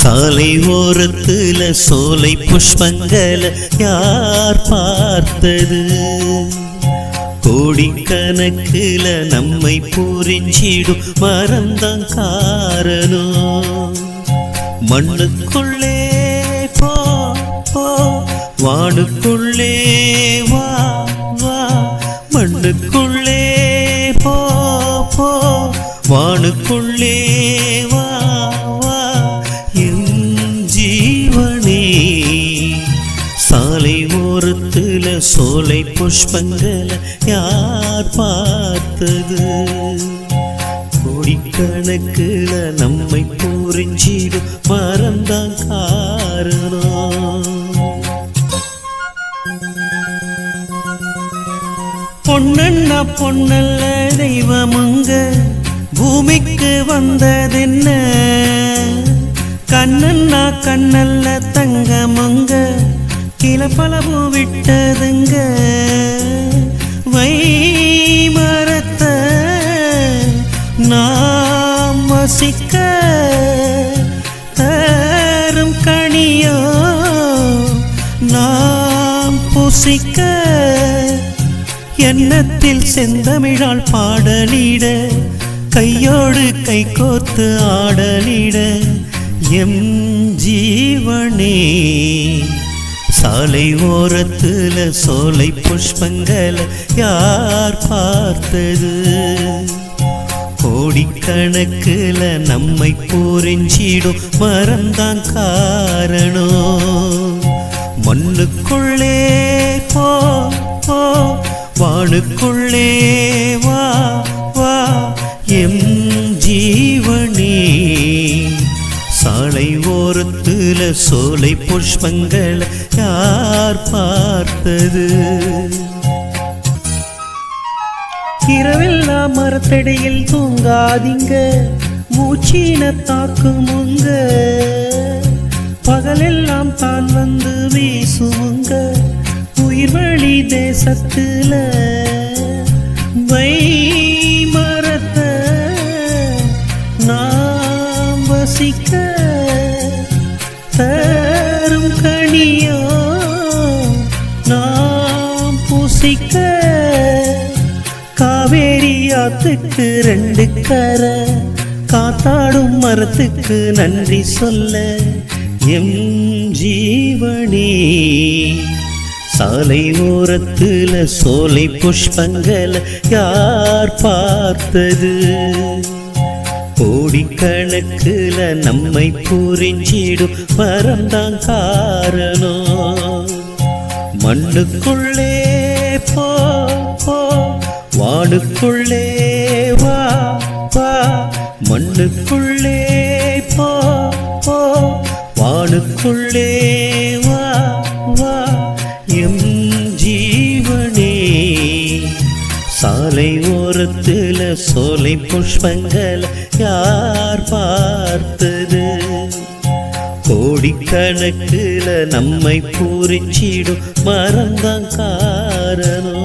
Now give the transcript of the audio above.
சாலை ஓரத்துல சோலை புஷ்பங்கள யார் பார்த்தது? கோடிக்கணக்கில நம்மை புரிஞ்சிடும் மரம்தான் காரணம். மண்ணுக்குள்ளே போ போ, வானுக்குள்ளே வா வா. மண்ணுக்குள்ளே போ போ, வானுக்குள்ளே வா வா. என் ஜீவனே, சாலை ஓரத்துல சோலை புஷ்பங்கள யார் பார்த்தது? கோடிக்கணக்கில நம்மை புரிஞ்சிடும் மரம்தான் காரணம். பொன்னண்ணா பொன்னல்ல தெய்வமுங்க பூமிக்கு வந்ததென்ன? கண்ணண்ணா கண்ணல்ல தங்கமுங்க கிளப்பளவு விட்டதுங்க. வை மரத்தை நாம் வசிக்க தரும் கனியோ நாம் புசிக்க. எண்ணத்தில் செந்தமிழால் பாடலிட, கையோடு கை கோர்த்து ஆடலிட. எம் ஜீவனே, சாலை ஓரத்துல சோலை புஷ்பங்கள யார் பார்த்தது? கோடிக்கணக்கில நம்மை புரிஞ்சிடும் மரம்தான் காரணம். மண்ணுக்குள்ளே போ போ, வானுக்குள்ளே வா வா. எம் ஜீவனே, சாலை ஓரத்துல சோலை புஷ்பங்கள யார் பார்த்தது? இரவெல்லாம் மரத்தடியில் தூங்காதீங்க, மூச்சீன தாக்குமுங்க. பகலெல்லாம் தான் வந்து வீசுமுங்க உயிர் வழி தேசத்துல. வை மரத்தை நாம் வசிக்க தரும் கனியோ நாம் புசிக்க. காவேரி ஆத்துக்கு ரெண்டு கரை, காத்தாடும் மரத்துக்கு நன்றி சொல்ல. எம் ஜீவனே, சாலை ஓரத்துல சோலை புஷ்பங்கள யார் பார்த்தது? கோடிக்கணக்கில நம்மை புரிஞ்சிடும் மரம்தான் காரணம். மண்ணுக்குள்ளே போ போ, வானுக்குள்ளே வா வா. மண்ணுக்குள்ளே போ போ, வானுக்குள்ளே வா வா. எம் ஜீவனே, சாலை ஓரத்துல சோலை புஷ்பங்கள யார் பார்த்தது? கோடிக்கணக்கில நம்மை புரிஞ்சிடும் மரம்தான் காரணம்.